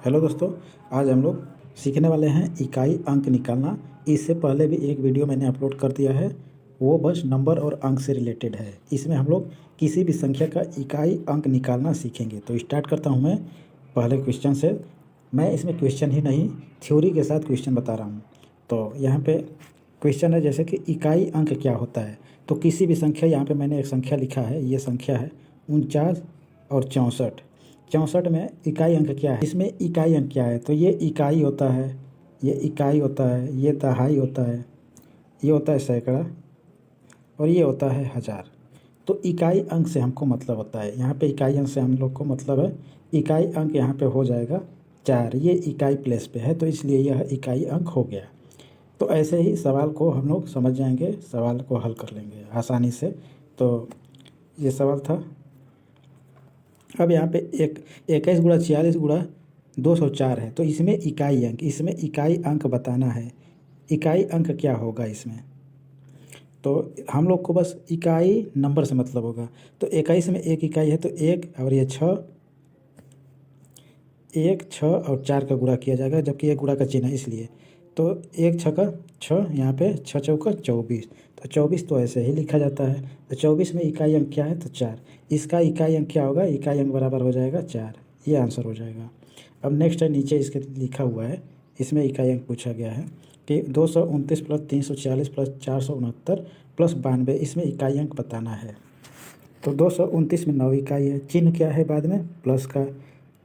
Hello दोस्तों, आज हम लोग सीखने वाले हैं इकाई अंक निकालना। इससे पहले भी एक वीडियो मैंने अपलोड कर दिया है, वो बस नंबर और अंक से रिलेटेड है। इसमें हम लोग किसी भी संख्या का इकाई अंक निकालना सीखेंगे। तो स्टार्ट करता हूँ मैं पहले क्वेश्चन से। मैं इसमें क्वेश्चन ही नहीं, थ्योरी के साथ क्वेश्चन बता रहा हूँ। तो यहाँ पे क्वेश्चन है जैसे कि इकाई अंक क्या होता है। तो किसी भी संख्या, यहाँ पे मैंने एक संख्या लिखा है, ये संख्या है 49 और 64। 64 में इकाई अंक क्या है, इसमें इकाई अंक क्या है। तो ये इकाई होता है, ये इकाई होता है, ये दहाई होता है, ये होता है सैकड़ा, और ये होता है हज़ार। तो इकाई अंक से हमको मतलब होता है, यहाँ पे इकाई अंक से हम लोग को मतलब है, इकाई अंक यहाँ पे हो जाएगा 4। ये इकाई प्लेस पे है तो इसलिए यह इकाई अंक हो गया। तो ऐसे ही सवाल को हम लोग समझ जाएंगे, सवाल को हल कर लेंगे आसानी से। तो ये सवाल था। अब यहाँ पे 21 गुणा 46 गुणा 204 है। तो इसमें इकाई अंक, इसमें इकाई अंक बताना है। इकाई अंक क्या होगा इसमें, तो हम लोग को बस इकाई नंबर से मतलब होगा। तो 21 में एक इकाई है तो एक, और ये 6, 1 6 और 4 का गुणा किया जाएगा, जबकि ये गुणा का चिन्ह है इसलिए। तो 1 6 का 6, यहाँ पे 6 चौका 24। तो 24 तो ऐसे ही लिखा जाता है। तो 24 में इकाई अंक क्या है, तो 4। इसका इकाई अंक क्या होगा, इकाई अंक बराबर हो जाएगा 4। ये आंसर हो जाएगा। अब नेक्स्ट है, नीचे इसके लिखा हुआ है, इसमें इकाई अंक पूछा गया है कि 229 प्लस 340 प्लस 469 प्लस 92, इसमें इकाई अंक बताना है। तो 229 में 9 इकाई है, चिन्ह क्या है बाद में प्लस का।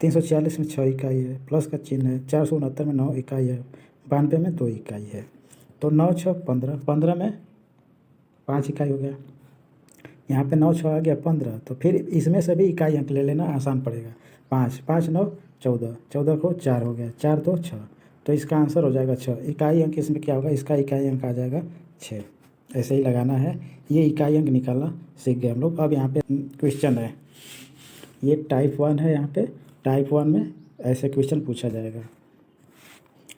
340 में 6 इकाई है, प्लस का चिन्ह है। 469 में 9 इकाई है, 92 में 2 इकाई है। तो 9 6 15, 15 में 5 इकाई हो गया। यहाँ पे 9 6 आ गया 15, तो फिर इसमें से भी इकाई अंक ले लेना, आसान पड़ेगा। 5 5 9 14, 14 को 4 हो गया, 4 2 6। तो इसका आंसर हो जाएगा 6। इकाई अंक इसमें क्या होगा, इसका इकाई अंक आ जाएगा 6। ऐसे ही लगाना है। ये इकाई अंक निकालना सीख गए हम लोग। अब यहाँ पे क्वेश्चन है, ये टाइप 1 है। यहाँ पे टाइप 1 में ऐसे क्वेश्चन पूछा जाएगा।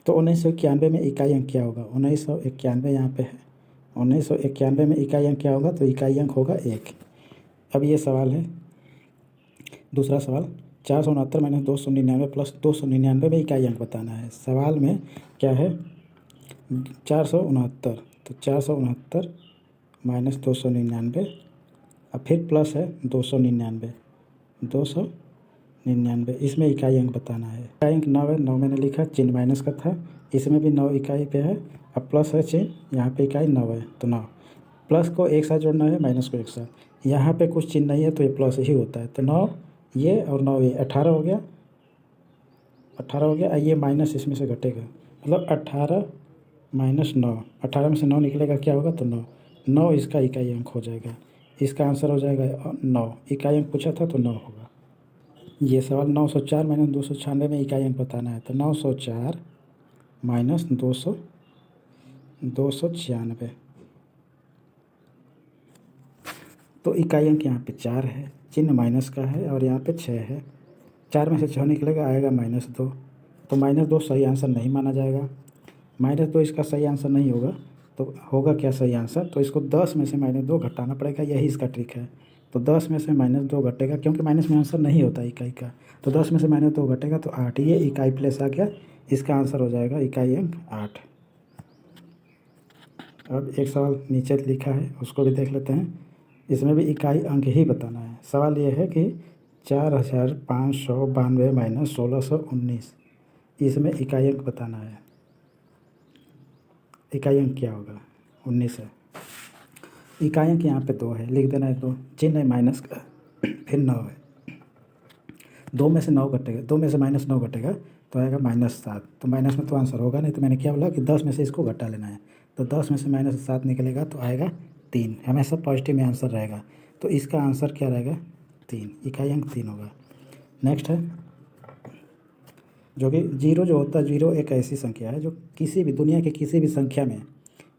तो 1991 में इकाई अंक क्या होगा, 1991 यहाँ पे है। 1991 में इकाई अंक क्या होगा, तो इकाई अंक होगा 1। अब ये सवाल है, दूसरा सवाल, 469 माइनस 299 प्लस 299 में इकाई अंक बताना है। सवाल में क्या है, 469, तो 469 माइनस 299, अब फिर प्लस है 299, 299, इसमें इकाई अंक बताना है। इकाई अंक 9 है, 9 मैंने लिखा, चिन्ह माइनस का था। इसमें भी 9 इकाई पे है, अब प्लस है चिन्ह, यहाँ पे इकाई 9 है तो 9। प्लस को एक साथ जोड़ना है, माइनस को एक साथ। यहाँ पे कुछ चिन्ह नहीं है तो ये प्लस ही होता है। तो 9 ये और 9 ये, 18 हो गया, 18 हो गया। ये माइनस इसमें से घटेगा, मतलब 18 माइनस 9, 18 में से 9 निकलेगा, क्या होगा, तो 9। 9 इसका इकाई अंक हो जाएगा। इसका आंसर हो जाएगा 9। इकाई अंक पूछा था तो 9 होगा। ये सवाल 904 माइनस 296 में इकाई अंक बताना है। तो 904 माइनस 296, तो इकाई अंक यहाँ पे 4 है, चिन्ह माइनस का है, और यहाँ पे 6 है। 4 में से 6 निकलेगा, आएगा -2। तो -2 सही आंसर नहीं माना जाएगा। -2 इसका सही आंसर नहीं होगा। तो होगा क्या सही आंसर, तो इसको 10 में से -2 घटाना पड़ेगा, यही इसका ट्रिक है। तो 10 में से -2 घटेगा, क्योंकि माइनस में आंसर नहीं होता इकाई का। तो 10 में से -2 घटेगा तो 8। ये इकाई प्लेस आ गया, इसका आंसर हो जाएगा इकाई अंक 8। अब एक सवाल नीचे लिखा है, उसको भी देख लेते हैं। इसमें भी इकाई अंक ही बताना है। सवाल ये है कि 4592 माइनस 1619, इसमें इकाई अंक बताना है। इकाई अंक क्या होगा, 19 है। इकाई अंक यहाँ पे 2 है, लिख देना है 2, चिन्ह है माइनस का, फिर 9 है। 2 में से 9 घटेगा, 2 में से -9 घटेगा तो आएगा -7। तो माइनस में तो आंसर होगा नहीं, तो मैंने क्या बोला कि 10 में से इसको घटा लेना है। तो 10 में से -7 निकलेगा तो आएगा 3। हमेशा पॉजिटिव में आंसर रहेगा। तो इसका आंसर क्या रहेगा, 3। इकाई अंक 3 होगा। नेक्स्ट है, जो कि जीरो जो होता है, जीरो एक ऐसी संख्या है जो किसी भी दुनिया की किसी भी संख्या में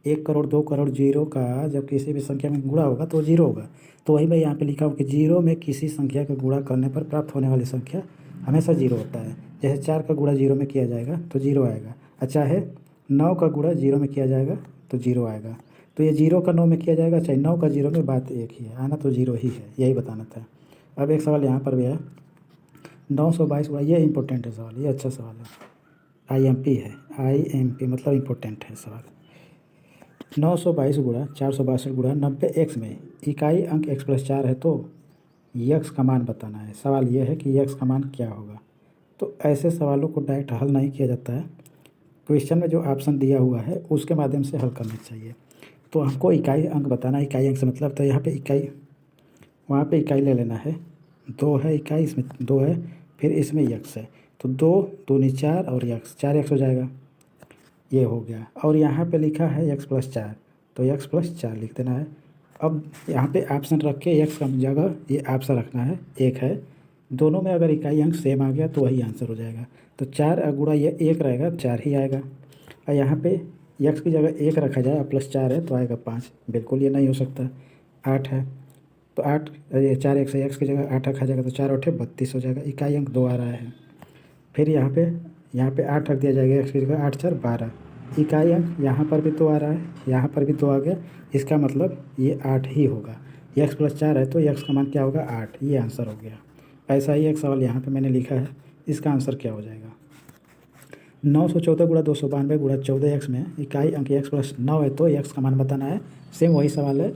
1 करोड़ 2 करोड़ जीरो का जब किसी भी संख्या में गुणा होगा तो जीरो होगा। तो वही मैं यहाँ पे लिखा हूँ कि जीरो में किसी संख्या का गुणा करने पर प्राप्त होने वाली संख्या हमेशा जीरो होता है। जैसे 4 का गुणा जीरो में किया जाएगा तो जीरो आएगा, अच्छा है 9 का गुणा जीरो में किया जाएगा तो जीरो आएगा। तो ये जीरो का 9 में किया जाएगा, चाहे 9 का जीरो में, बात एक ही है, आना तो जीरो ही है, यही बताना था। अब एक सवाल यहाँ पर भी है, 922 गुणा, ये इम्पोर्टेंट है सवाल, ये अच्छा सवाल है, IMP है, IMP मतलब इम्पोर्टेंट है सवाल। 922 गुणा 462 गुणा 90x में इकाई अंक x+4 है तो यक्स का मान बताना है। सवाल ये है कि यक्स का मान क्या होगा। तो ऐसे सवालों को डायरेक्ट हल नहीं किया जाता है, क्वेश्चन में जो ऑप्शन दिया हुआ है उसके माध्यम से हल करना चाहिए। तो हमको इकाई अंक बताना है, इकाई अंक से मतलब तो यहाँ पे इकाई, वहाँ पे इकाई ले लेना है, 2 है इकाई, इसमें 2 है, फिर इसमें यक्स है, तो 2 दूनी 4 और यक्स, 4 यक्स हो जाएगा, ये हो गया। और यहाँ पे लिखा है x+4, तो x+4 लिख देना है। अब यहाँ पे ऑप्शन रख के x का जगह ये ऑप्शन रखना है, एक है, दोनों में अगर इकाई अंक सेम आ गया तो वही आंसर हो जाएगा। तो 4 गुणा ये 1 रहेगा, 4 ही आएगा। और यहाँ पे x की जगह 1 रखा जाए और +4 है तो आएगा 5, बिल्कुल ये नहीं हो सकता। 8 है तो 8, ये 4 x की जगह 8 रखा जाएगा तो 4 8 32 हो जाएगा, इकाई अंक 2 आ रहा है। फिर यहाँ पे 8 रख दिया जाएगा, x की जगह 8 4 12, इकाई अंक यहाँ पर भी 2 आ रहा है, यहाँ पर भी 2 आ गया, इसका मतलब ये 8 ही होगा। x+4 है तो x का मान क्या होगा, 8, ये आंसर हो गया। ऐसा ही एक सवाल यहाँ पे मैंने लिखा है, इसका आंसर क्या हो जाएगा। 914 गुणा 292 गुणा 14x में इकाई अंक x+9 है तो x का मान बताना है। सेम वही सवाल है,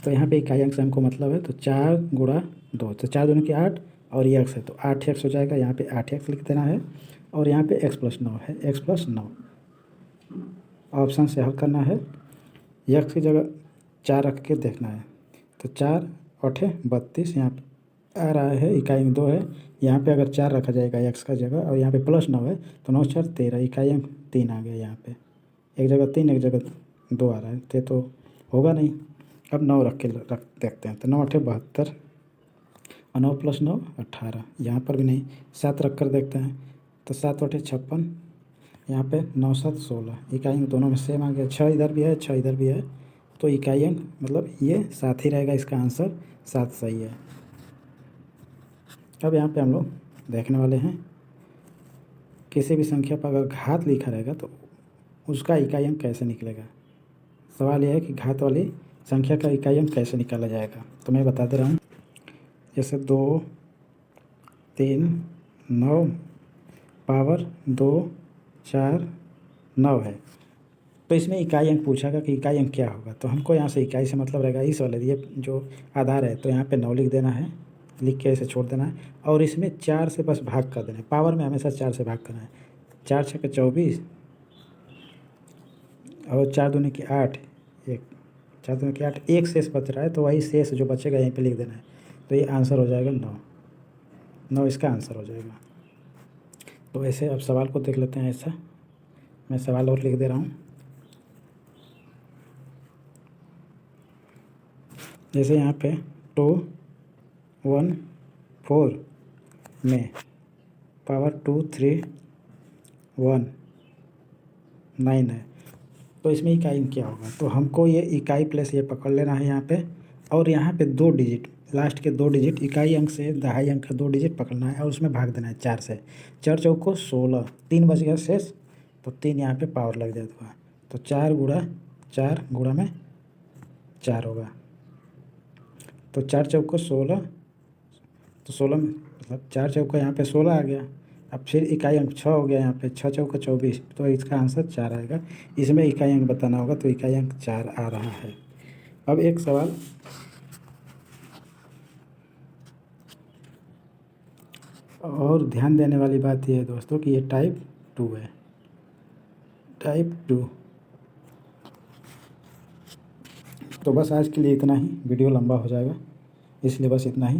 तो यहाँ पे इकाई अंक से हमको मतलब है, तो 4 गुणा 2, तो 4 दूनी की 8 और ये x है तो 8x हो जाएगा, यहाँ पे 8x लिख देना है। और यहाँ पे x+9 है, x+9 ऑप्शन से हल करना है। x की जगह 4 रख के देखना है, तो 4 8 32 यहाँ पे आ रहा है, इकाई अंक 2 है, यहाँ पे अगर 4 रखा जाएगा x का जगह और यहाँ पे +9 है तो 9 4 13, इकाई अंक 3 आ गया, यहाँ पे एक जगह 3 एक जगह 2 आ रहा है, तो होगा नहीं। अब 9 रख देखते हैं, तो 9 8 72 और 9 +9 18, यहाँ पर भी नहीं। 7 रख कर देखते हैं, तो 7 8 56, यहाँ पे 9 7 16, इकाई अंक दोनों में सेम आ गया, 6 इधर भी है 6 इधर भी है, तो इकाई अंक मतलब ये 7 ही रहेगा, इसका आंसर 7 सही है। अब यहाँ पे हम लोग देखने वाले हैं, किसी भी संख्या पर अगर घात लिखा रहेगा तो उसका इकाई अंक कैसे निकलेगा। सवाल यह है कि घात वाली संख्या का इकाई अंक कैसे निकाला जाएगा। तो मैं बता दे रहा हूँ, जैसे 2 3 9 पावर 2 4 9 है, तो इसमें इकाई अंक पूछेगा कि इकाई अंक क्या होगा। तो हमको यहाँ से इकाई से मतलब रहेगा इस वाले, ये जो आधार है तो यहाँ पे 9 लिख देना है, लिख के इसे छोड़ देना है और इसमें 4 से बस भाग कर देना है। पावर में हमेशा 4 से भाग करना है, 4 6 24 और 4 दूनी की 8, 4 दूनी की 8, एक शेष बच रहा है तो वही शेष जो बचेगा यहीं पे लिख देना है, तो ये आंसर हो जाएगा 9 इसका आंसर हो जाएगा। तो ऐसे अब सवाल को देख लेते हैं। ऐसा मैं सवाल और लिख दे रहा हूँ, जैसे यहाँ पे 2 1 4 में पावर 2 3 1 9 है, तो इसमें इकाई क्या होगा। तो हमको ये इकाई प्लस ये पकड़ लेना है यहाँ पे, और यहाँ पे 2 डिजिट, लास्ट के 2 डिजिट इकाई अंक से दहाई अंक का 2 डिजिट पकड़ना है और उसमें भाग देना है 4 से। 4 चौको 16, 3 बच गया शेष, तो 3 यहाँ पे पावर लग जाएगा, तो 4 गुणा में 4 होगा, तो 4 चौको 16, तो 16 मतलब 4 चौका यहाँ पे 16 आ गया। अब फिर इकाई अंक 6 हो गया, यहाँ पे 6 चौका 24, तो इसका आंसर 4 आएगा। इसमें इकाई अंक बताना होगा, तो इकाई अंक 4 आ रहा है। अब एक सवाल, और ध्यान देने वाली बात यह है दोस्तों कि ये टाइप 2 है, टाइप 2। तो बस आज के लिए इतना ही, वीडियो लंबा हो जाएगा, इसलिए बस इतना ही।